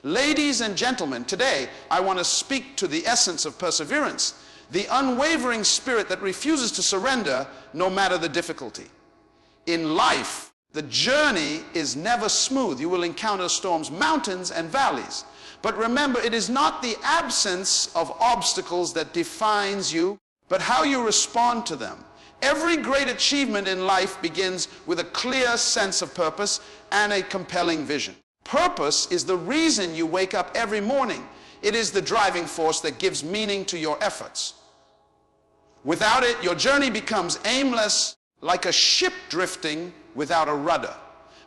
Ladies and gentlemen, today I want to speak to the essence of perseverance, the unwavering spirit that refuses to surrender no matter the difficulty. In life, the journey is never smooth. You will encounter storms, mountains, and valleys. But remember, it is not the absence of obstacles that defines you, but how you respond to them. Every great achievement in life begins with a clear sense of purpose and a compelling vision. Purpose is the reason you wake up every morning. It is the driving force that gives meaning to your efforts. Without it, your journey becomes aimless, like a ship drifting without a rudder.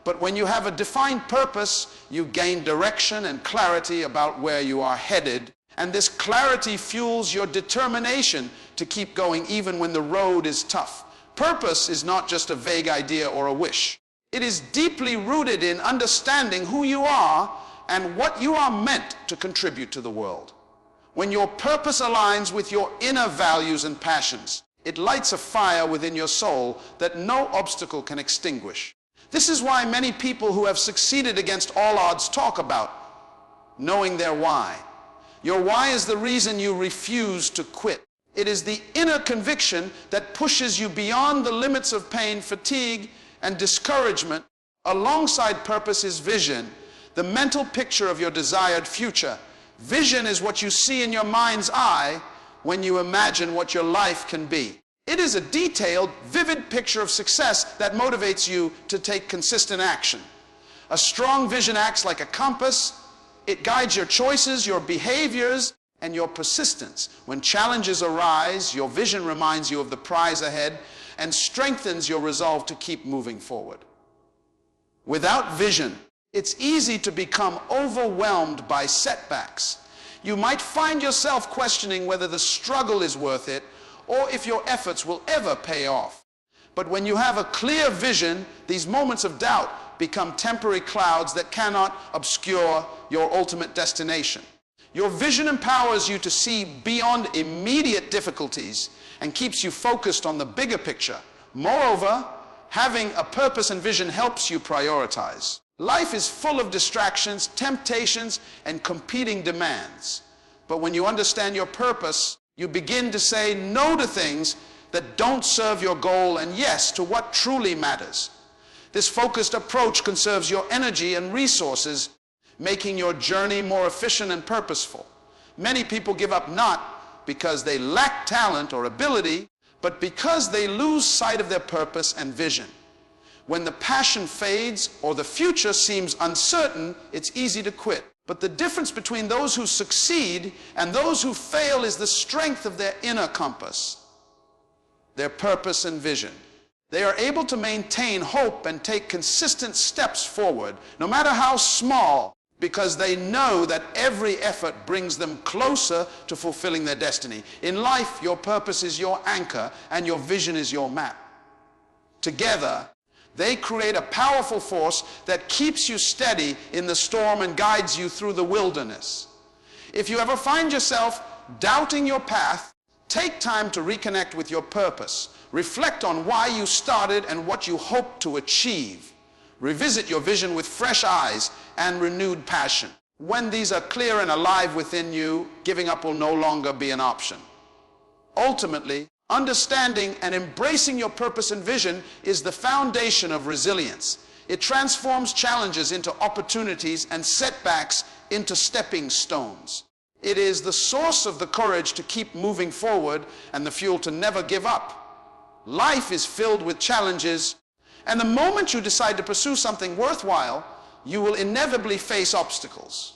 But when you have a defined purpose, you gain direction and clarity about where you are headed. And this clarity fuels your determination to keep going even when the road is tough. Purpose is not just a vague idea or a wish. It is deeply rooted in understanding who you are and what you are meant to contribute to the world. When your purpose aligns with your inner values and passions, it lights a fire within your soul that no obstacle can extinguish. This is why many people who have succeeded against all odds talk about knowing their why. Your why is the reason you refuse to quit. It is the inner conviction that pushes you beyond the limits of pain, fatigue, and discouragement. Alongside purpose is vision, the mental picture of your desired future. Vision is what you see in your mind's eye when you imagine what your life can be. It is a detailed, vivid picture of success that motivates you to take consistent action. A strong vision acts like a compass. It guides your choices, your behaviors, and your persistence. When challenges arise, your vision reminds you of the prize ahead and strengthens your resolve to keep moving forward. Without vision, it's easy to become overwhelmed by setbacks. You might find yourself questioning whether the struggle is worth it or if your efforts will ever pay off. But when you have a clear vision, these moments of doubt become temporary clouds that cannot obscure your ultimate destination. Your vision empowers you to see beyond immediate difficulties and keeps you focused on the bigger picture. Moreover, having a purpose and vision helps you prioritize. Life is full of distractions, temptations, and competing demands. But when you understand your purpose, you begin to say no to things that don't serve your goal and yes to what truly matters. This focused approach conserves your energy and resources, making your journey more efficient and purposeful. Many people give up not because they lack talent or ability, but because they lose sight of their purpose and vision. When the passion fades or the future seems uncertain, it's easy to quit. But the difference between those who succeed and those who fail is the strength of their inner compass, their purpose and vision. They are able to maintain hope and take consistent steps forward, no matter how small, because they know that every effort brings them closer to fulfilling their destiny. In life, your purpose is your anchor and your vision is your map. Together, they create a powerful force that keeps you steady in the storm and guides you through the wilderness. If you ever find yourself doubting your path, take time to reconnect with your purpose. Reflect on why you started and what you hope to achieve. Revisit your vision with fresh eyes and renewed passion. When these are clear and alive within you, giving up will no longer be an option. Ultimately, understanding and embracing your purpose and vision is the foundation of resilience. It transforms challenges into opportunities and setbacks into stepping stones. It is the source of the courage to keep moving forward and the fuel to never give up. Life is filled with challenges, and the moment you decide to pursue something worthwhile, you will inevitably face obstacles.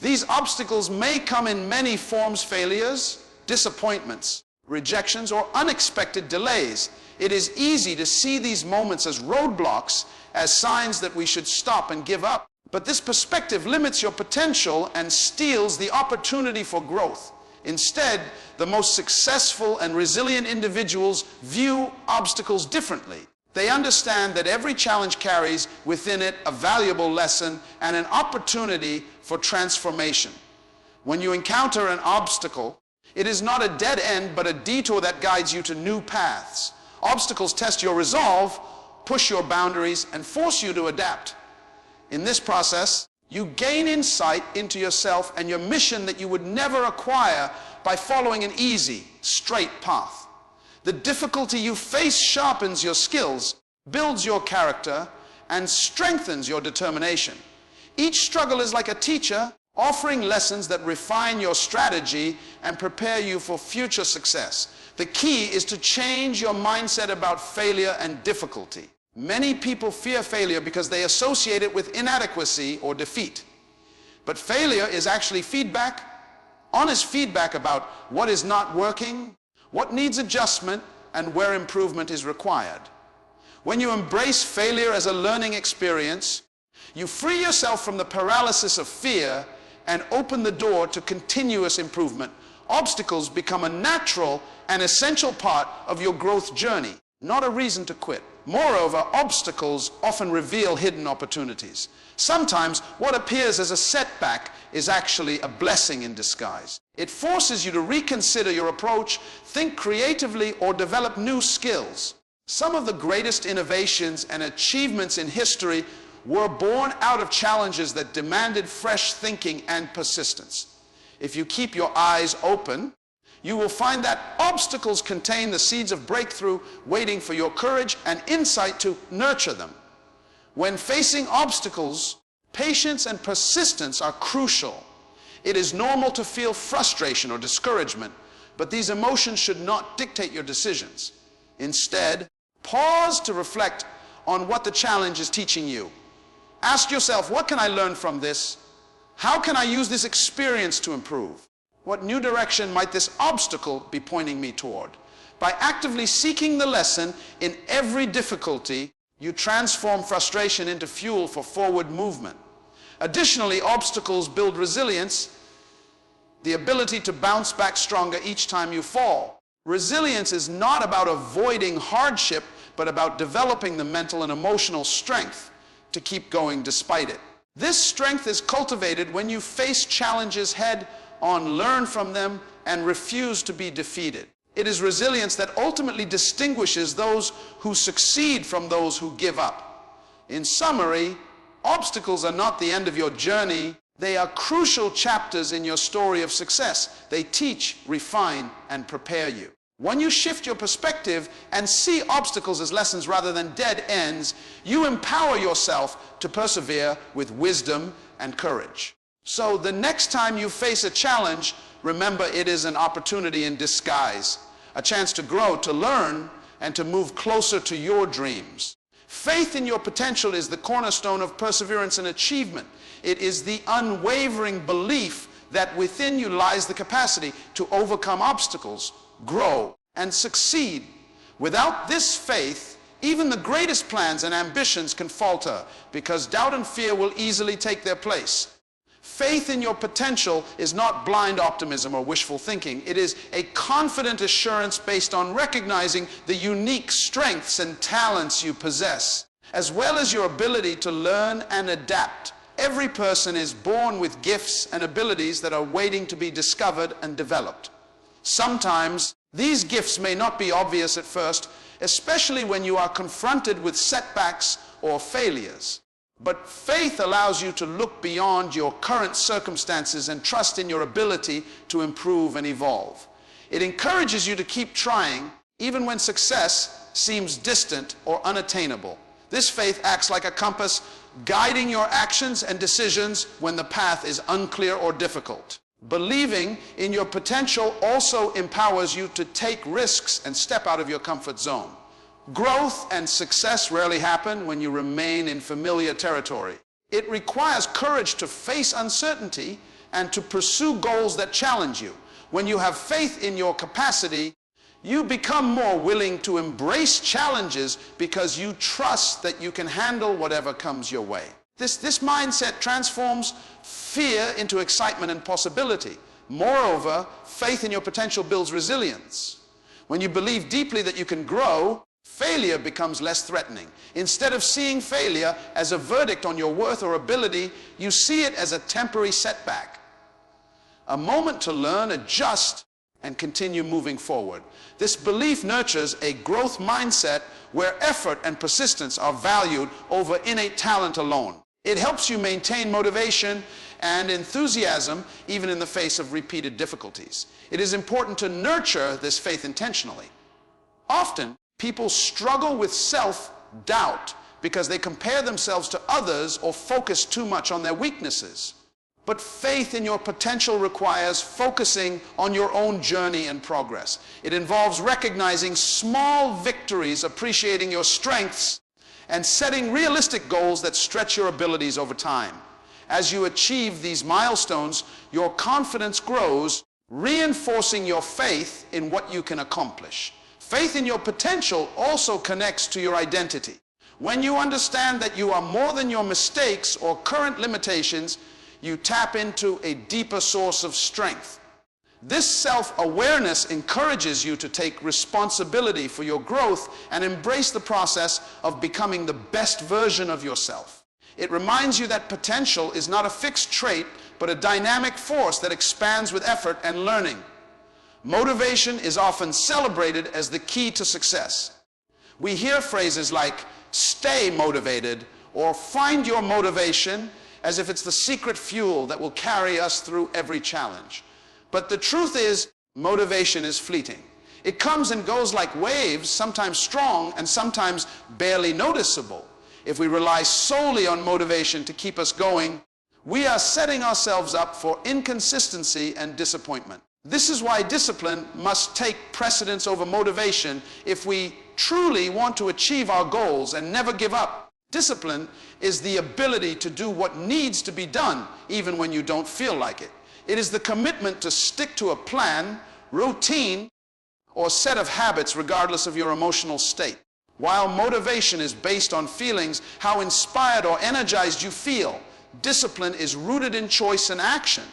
These obstacles may come in many forms: failures, disappointments, rejections, or unexpected delays. It is easy to see these moments as roadblocks, as signs that we should stop and give up. But this perspective limits your potential and steals the opportunity for growth. Instead, the most successful and resilient individuals view obstacles differently. They understand that every challenge carries within it a valuable lesson and an opportunity for transformation. When you encounter an obstacle, it is not a dead end, but a detour that guides you to new paths. Obstacles test your resolve, push your boundaries, and force you to adapt. In this process, You gain insight into yourself and your mission that you would never acquire by following an easy, straight path. The difficulty you face sharpens your skills, builds your character, and strengthens your determination. Each struggle is like a teacher offering lessons that refine your strategy and prepare you for future success. The key is to change your mindset about failure and difficulty. Many people fear failure because they associate it with inadequacy or defeat. But failure is actually feedback, honest feedback about what is not working, what needs adjustment, and where improvement is required. When you embrace failure as a learning experience, you free yourself from the paralysis of fear and open the door to continuous improvement. Obstacles become a natural and essential part of your growth journey, not a reason to quit. Moreover, obstacles often reveal hidden opportunities. Sometimes what appears as a setback is actually a blessing in disguise. It forces you to reconsider your approach, think creatively, or develop new skills. Some of the greatest innovations and achievements in history were born out of challenges that demanded fresh thinking and persistence. If you keep your eyes open, you will find that obstacles contain the seeds of breakthrough waiting for your courage and insight to nurture them. When facing obstacles, patience and persistence are crucial. It is normal to feel frustration or discouragement, but these emotions should not dictate your decisions. Instead, pause to reflect on what the challenge is teaching you. Ask yourself, what can I learn from this? How can I use this experience to improve? What new direction might this obstacle be pointing me toward? By actively seeking the lesson in every difficulty, you transform frustration into fuel for forward movement. Additionally, obstacles build resilience, the ability to bounce back stronger each time you fall. Resilience is not about avoiding hardship, but about developing the mental and emotional strength to keep going despite it. This strength is cultivated when you face challenges head on, learn from them, and refuse to be defeated. It is resilience that ultimately distinguishes those who succeed from those who give up. In summary, obstacles are not the end of your journey. They are crucial chapters in your story of success. They teach, refine, and prepare you. When you shift your perspective and see obstacles as lessons rather than dead ends, you empower yourself to persevere with wisdom and courage. So the next time you face a challenge, remember it is an opportunity in disguise, a chance to grow, to learn, and to move closer to your dreams. Faith in your potential is the cornerstone of perseverance and achievement. It is the unwavering belief that within you lies the capacity to overcome obstacles, grow, and succeed. Without this faith, even the greatest plans and ambitions can falter because doubt and fear will easily take their place. Faith in your potential is not blind optimism or wishful thinking. It is a confident assurance based on recognizing the unique strengths and talents you possess, as well as your ability to learn and adapt. Every person is born with gifts and abilities that are waiting to be discovered and developed. Sometimes these gifts may not be obvious at first, especially when you are confronted with setbacks or failures. But faith allows you to look beyond your current circumstances and trust in your ability to improve and evolve. It encourages you to keep trying, even when success seems distant or unattainable. This faith acts like a compass, guiding your actions and decisions when the path is unclear or difficult. Believing in your potential also empowers you to take risks and step out of your comfort zone. Growth and success rarely happen when you remain in familiar territory. It requires courage to face uncertainty and to pursue goals that challenge you. When you have faith in your capacity, you become more willing to embrace challenges because you trust that you can handle whatever comes your way. This mindset transforms fear into excitement and possibility. Moreover, faith in your potential builds resilience. When you believe deeply that you can grow, failure becomes less threatening. Instead of seeing failure as a verdict on your worth or ability, you see it as a temporary setback, a moment to learn, adjust, and continue moving forward. This belief nurtures a growth mindset where effort and persistence are valued over innate talent alone. It helps you maintain motivation and enthusiasm even in the face of repeated difficulties. It is important to nurture this faith intentionally. Often, people struggle with self-doubt because they compare themselves to others or focus too much on their weaknesses. But faith in your potential requires focusing on your own journey and progress. It involves recognizing small victories, appreciating your strengths, and setting realistic goals that stretch your abilities over time. As you achieve these milestones, your confidence grows, reinforcing your faith in what you can accomplish. Faith in your potential also connects to your identity. When you understand that you are more than your mistakes or current limitations, you tap into a deeper source of strength. This self-awareness encourages you to take responsibility for your growth and embrace the process of becoming the best version of yourself. It reminds you that potential is not a fixed trait, but a dynamic force that expands with effort and learning. Motivation is often celebrated as the key to success. We hear phrases like, "stay motivated," or "find your motivation," as if it's the secret fuel that will carry us through every challenge. But the truth is, motivation is fleeting. It comes and goes like waves, sometimes strong and sometimes barely noticeable. If we rely solely on motivation to keep us going, we are setting ourselves up for inconsistency and disappointment. This is why discipline must take precedence over motivation if we truly want to achieve our goals and never give up. Discipline is the ability to do what needs to be done, even when you don't feel like it. It is the commitment to stick to a plan, routine, or set of habits regardless of your emotional state. While motivation is based on feelings, how inspired or energized you feel, discipline is rooted in choice and action.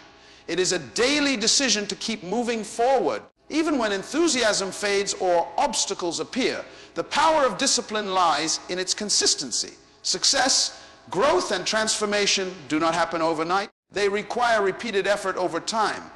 It is a daily decision to keep moving forward, even when enthusiasm fades or obstacles appear. The power of discipline lies in its consistency. Success, growth, and transformation do not happen overnight. They require repeated effort over time.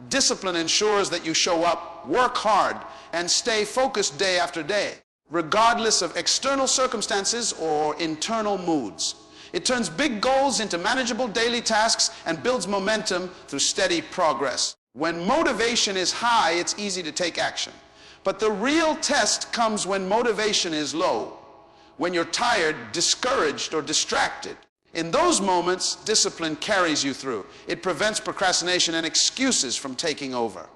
Discipline ensures that you show up, work hard, and stay focused day after day, regardless of external circumstances or internal moods. It turns big goals into manageable daily tasks and builds momentum through steady progress. When motivation is high, it's easy to take action. But the real test comes when motivation is low, when you're tired, discouraged, or distracted. In those moments, discipline carries you through. It prevents procrastination and excuses from taking over.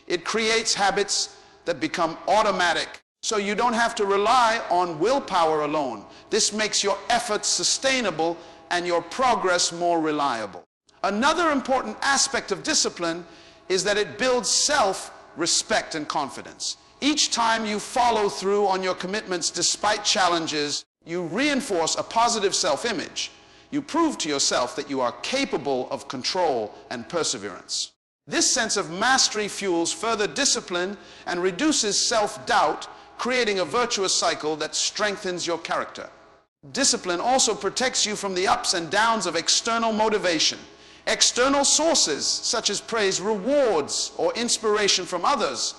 It creates habits that become automatic, so you don't have to rely on willpower alone. This makes your efforts sustainable and your progress more reliable. Another important aspect of discipline is that it builds self-respect and confidence. Each time you follow through on your commitments despite challenges, you reinforce a positive self-image. You prove to yourself that you are capable of control and perseverance. This sense of mastery fuels further discipline and reduces self-doubt, creating a virtuous cycle that strengthens your character. Discipline also protects you from the ups and downs of external motivation. External sources, such as praise, rewards, or inspiration from others,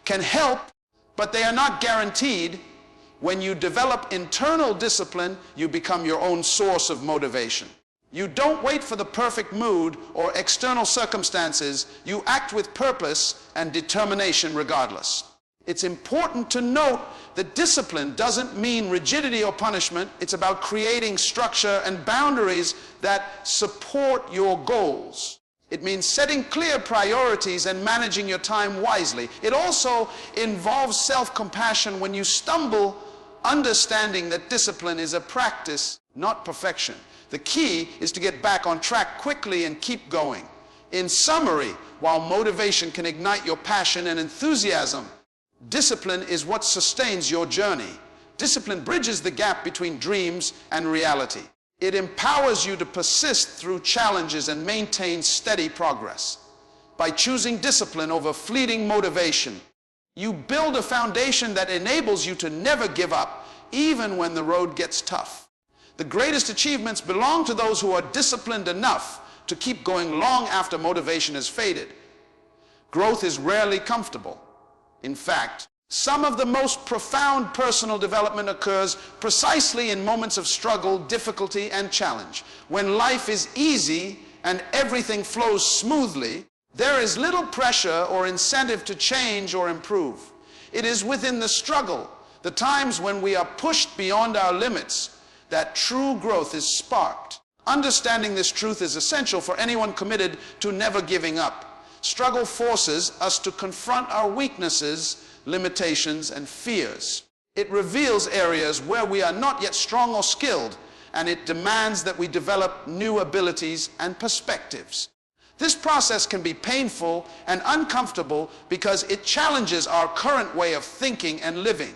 can help, but they are not guaranteed. When you develop internal discipline, you become your own source of motivation. You don't wait for the perfect mood or external circumstances. You act with purpose and determination regardless. It's important to note that discipline doesn't mean rigidity or punishment. It's about creating structure and boundaries that support your goals. It means setting clear priorities and managing your time wisely. It also involves self-compassion when you stumble, understanding that discipline is a practice, not perfection. The key is to get back on track quickly and keep going. In summary, while motivation can ignite your passion and enthusiasm, discipline is what sustains your journey. Discipline bridges the gap between dreams and reality. It empowers you to persist through challenges and maintain steady progress. By choosing discipline over fleeting motivation, you build a foundation that enables you to never give up, even when the road gets tough. The greatest achievements belong to those who are disciplined enough to keep going long after motivation has faded. Growth is rarely comfortable. In fact, Some of the most profound personal development occurs precisely in moments of struggle, difficulty, and challenge. When life is easy and everything flows smoothly, there is little pressure or incentive to change or improve. It is within the struggle, the times when we are pushed beyond our limits, that true growth is sparked. Understanding this truth is essential for anyone committed to never giving up. Struggle forces us to confront our weaknesses, limitations, and fears. It reveals areas where we are not yet strong or skilled, and it demands that we develop new abilities and perspectives. This process can be painful and uncomfortable because it challenges our current way of thinking and living.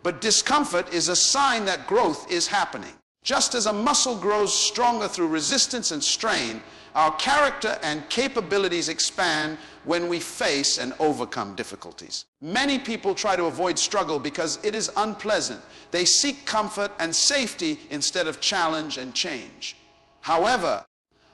But discomfort is a sign that growth is happening. Just as a muscle grows stronger through resistance and strain, our character and capabilities expand when we face and overcome difficulties. Many people try to avoid struggle because it is unpleasant. They seek comfort and safety instead of challenge and change. However,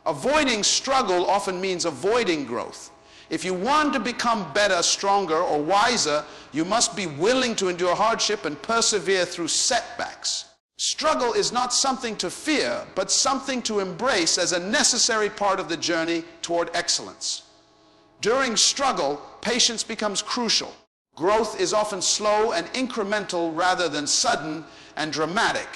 avoiding struggle often means avoiding growth. If you want to become better, stronger, or wiser, you must be willing to endure hardship and persevere through setbacks. Struggle is not something to fear, but something to embrace as a necessary part of the journey toward excellence. During struggle, patience becomes crucial. Growth is often slow and incremental rather than sudden and dramatic.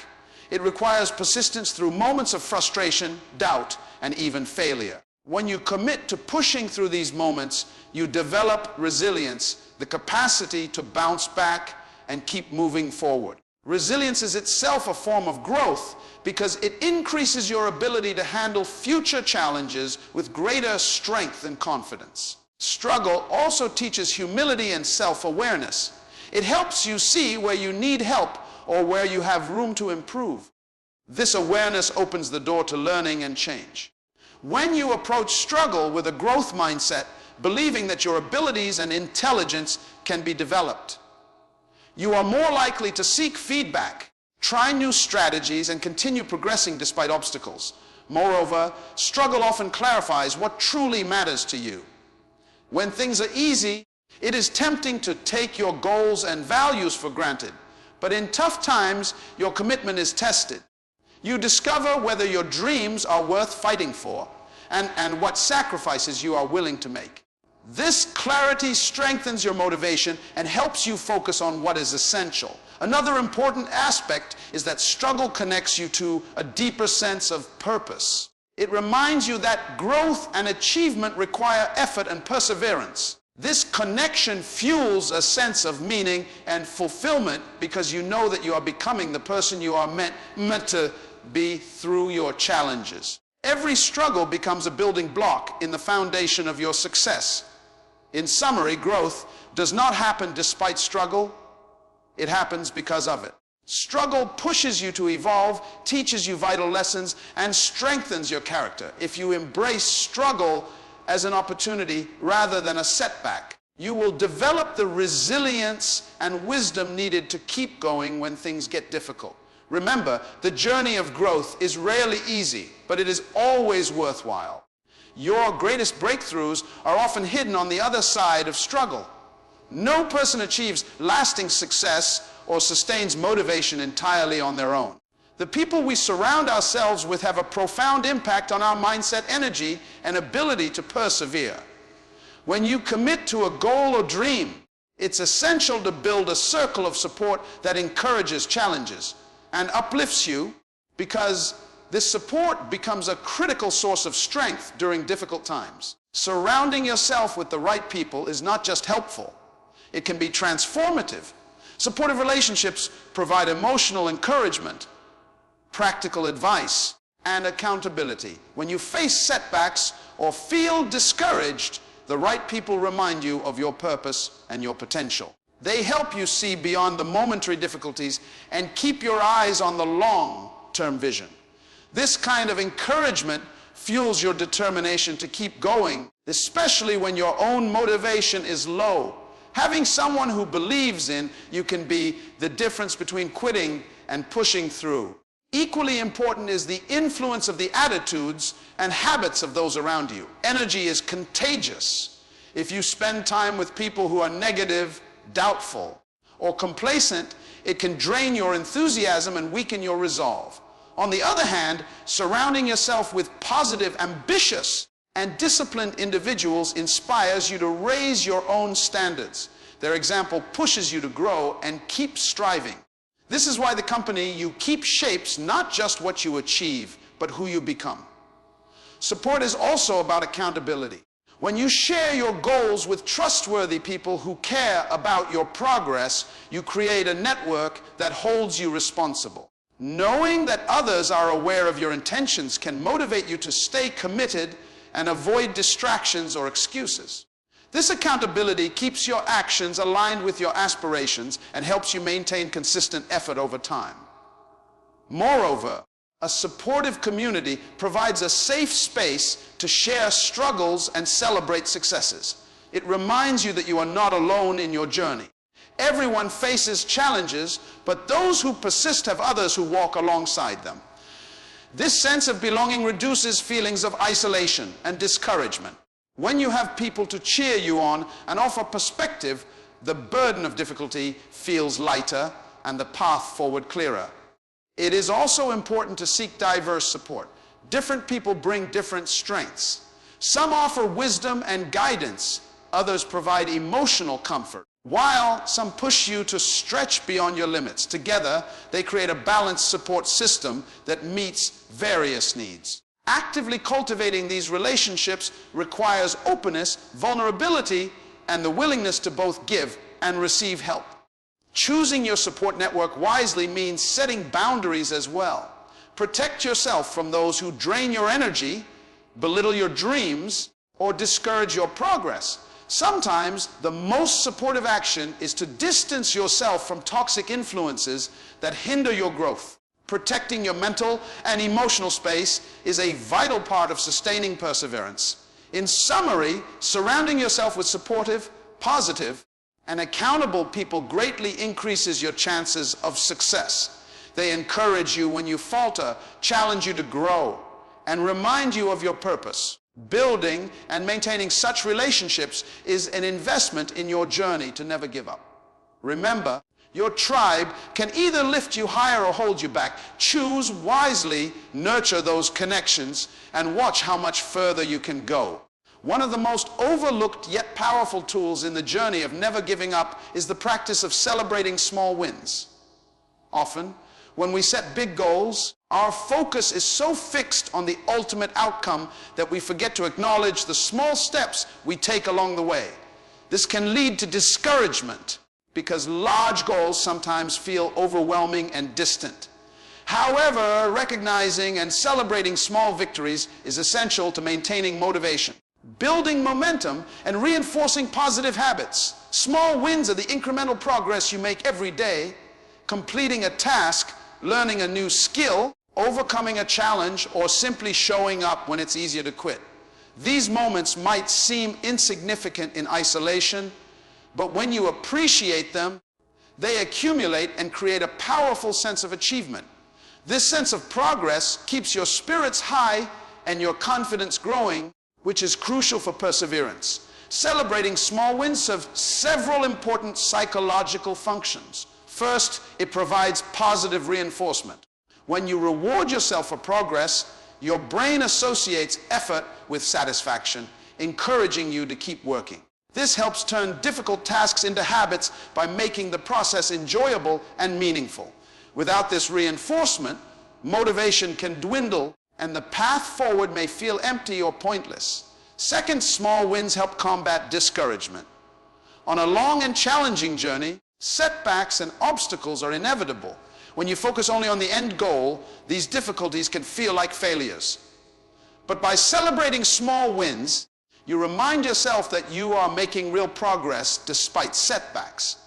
It requires persistence through moments of frustration, doubt, and even failure. When you commit to pushing through these moments, you develop resilience, the capacity to bounce back and keep moving forward. Resilience is itself a form of growth because it increases your ability to handle future challenges with greater strength and confidence. Struggle also teaches humility and self-awareness. It helps you see where you need help or where you have room to improve. This awareness opens the door to learning and change. When you approach struggle with a growth mindset, believing that your abilities and intelligence can be developed, you are more likely to seek feedback, try new strategies, and continue progressing despite obstacles. Moreover, struggle often clarifies what truly matters to you. When things are easy, it is tempting to take your goals and values for granted. But in tough times, your commitment is tested. You discover whether your dreams are worth fighting for and what sacrifices you are willing to make. This clarity strengthens your motivation and helps you focus on what is essential. Another important aspect is that struggle connects you to a deeper sense of purpose. It reminds you that growth and achievement require effort and perseverance. This connection fuels a sense of meaning and fulfillment because you know that you are becoming the person you are meant to be through your challenges. Every struggle becomes a building block in the foundation of your success. In summary, growth does not happen despite struggle. It happens because of it. Struggle pushes you to evolve, teaches you vital lessons, and strengthens your character. If you embrace struggle as an opportunity rather than a setback, you will develop the resilience and wisdom needed to keep going when things get difficult. Remember, the journey of growth is rarely easy, but it is always worthwhile. Your greatest breakthroughs are often hidden on the other side of struggle. No person achieves lasting success or sustains motivation entirely on their own. The people we surround ourselves with have a profound impact on our mindset, energy, and ability to persevere. When you commit to a goal or dream, it's essential to build a circle of support that encourages challenges and uplifts you, because this support becomes a critical source of strength during difficult times. Surrounding yourself with the right people is not just helpful, it can be transformative. Supportive relationships provide emotional encouragement, practical advice, and accountability. When you face setbacks or feel discouraged, the right people remind you of your purpose and your potential. They help you see beyond the momentary difficulties and keep your eyes on the long-term vision. This kind of encouragement fuels your determination to keep going, especially when your own motivation is low. Having someone who believes in you can be the difference between quitting and pushing through. Equally important is the influence of the attitudes and habits of those around you. Energy is contagious. If you spend time with people who are negative, doubtful, or complacent, it can drain your enthusiasm and weaken your resolve. On the other hand, surrounding yourself with positive, ambitious, and disciplined individuals inspires you to raise your own standards. Their example pushes you to grow and keep striving. This is why the company you keep shapes not just what you achieve, but who you become. Support is also about accountability. When you share your goals with trustworthy people who care about your progress, you create a network that holds you responsible. Knowing that others are aware of your intentions can motivate you to stay committed and avoid distractions or excuses. This accountability keeps your actions aligned with your aspirations and helps you maintain consistent effort over time. Moreover, a supportive community provides a safe space to share struggles and celebrate successes. It reminds you that you are not alone in your journey. Everyone faces challenges, but those who persist have others who walk alongside them. This sense of belonging reduces feelings of isolation and discouragement. When you have people to cheer you on and offer perspective, the burden of difficulty feels lighter and the path forward clearer. It is also important to seek diverse support. Different people bring different strengths. Some offer wisdom and guidance. Others provide emotional comfort, while some push you to stretch beyond your limits. Together, they create a balanced support system that meets various needs. Actively cultivating these relationships requires openness, vulnerability, and the willingness to both give and receive help. Choosing your support network wisely means setting boundaries as well. Protect yourself from those who drain your energy, belittle your dreams, or discourage your progress. Sometimes the most supportive action is to distance yourself from toxic influences that hinder your growth. Protecting your mental and emotional space is a vital part of sustaining perseverance. In summary, surrounding yourself with supportive, positive, and accountable people greatly increases your chances of success. They encourage you when you falter, challenge you to grow, and remind you of your purpose. Building and maintaining such relationships is an investment in your journey to never give up. Remember, your tribe can either lift you higher or hold you back. Choose wisely, nurture those connections, and watch how much further you can go. One of the most overlooked yet powerful tools in the journey of never giving up is the practice of celebrating small wins. Often, when we set big goals, our focus is so fixed on the ultimate outcome that we forget to acknowledge the small steps we take along the way. This can lead to discouragement because large goals sometimes feel overwhelming and distant. However, recognizing and celebrating small victories is essential to maintaining motivation, building momentum, and reinforcing positive habits. Small wins are the incremental progress you make every day. Completing a task, learning a new skill, overcoming a challenge, or simply showing up when it's easier to quit. These moments might seem insignificant in isolation, but when you appreciate them, they accumulate and create a powerful sense of achievement. This sense of progress keeps your spirits high and your confidence growing, which is crucial for perseverance. Celebrating small wins serves several important psychological functions. First, it provides positive reinforcement. When you reward yourself for progress, your brain associates effort with satisfaction, encouraging you to keep working. This helps turn difficult tasks into habits by making the process enjoyable and meaningful. Without this reinforcement, motivation can dwindle and the path forward may feel empty or pointless. Second, small wins help combat discouragement. On a long and challenging journey, setbacks and obstacles are inevitable. When you focus only on the end goal, these difficulties can feel like failures. But by celebrating small wins, you remind yourself that you are making real progress despite setbacks.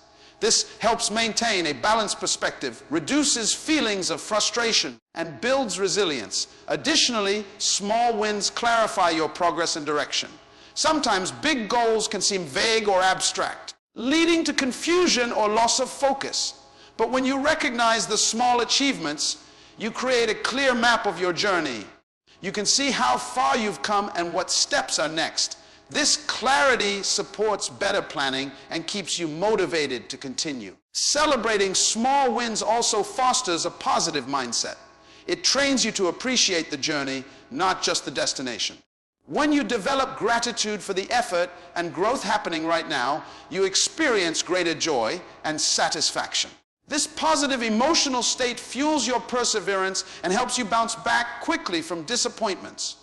This helps maintain a balanced perspective, reduces feelings of frustration, and builds resilience. Additionally, small wins clarify your progress and direction. Sometimes big goals can seem vague or abstract, leading to confusion or loss of focus. But when you recognize the small achievements, you create a clear map of your journey. You can see how far you've come and what steps are next. This clarity supports better planning and keeps you motivated to continue. Celebrating small wins also fosters a positive mindset. It trains you to appreciate the journey, not just the destination. When you develop gratitude for the effort and growth happening right now, you experience greater joy and satisfaction. This positive emotional state fuels your perseverance and helps you bounce back quickly from disappointments.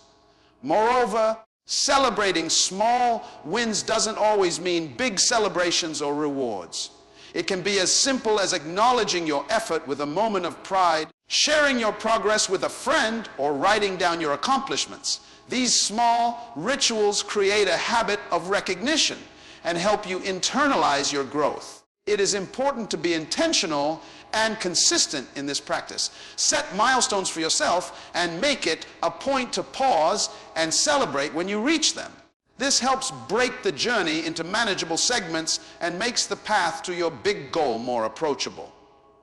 Moreover, celebrating small wins doesn't always mean big celebrations or rewards. It can be as simple as acknowledging your effort with a moment of pride, sharing your progress with a friend, or writing down your accomplishments. These small rituals create a habit of recognition and help you internalize your growth. It is important to be intentional and consistent in this practice. Set milestones for yourself and make it a point to pause and celebrate when you reach them. This helps break the journey into manageable segments and makes the path to your big goal more approachable.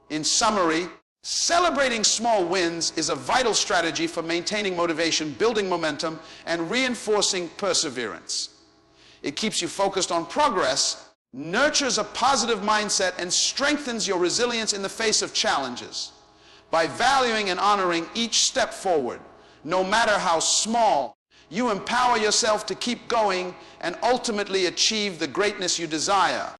In summary, celebrating small wins is a vital strategy for maintaining motivation, building momentum, and reinforcing perseverance. It keeps you focused on progress, nurtures a positive mindset, and strengthens your resilience in the face of challenges. By valuing and honoring each step forward, no matter how small, you empower yourself to keep going and ultimately achieve the greatness you desire.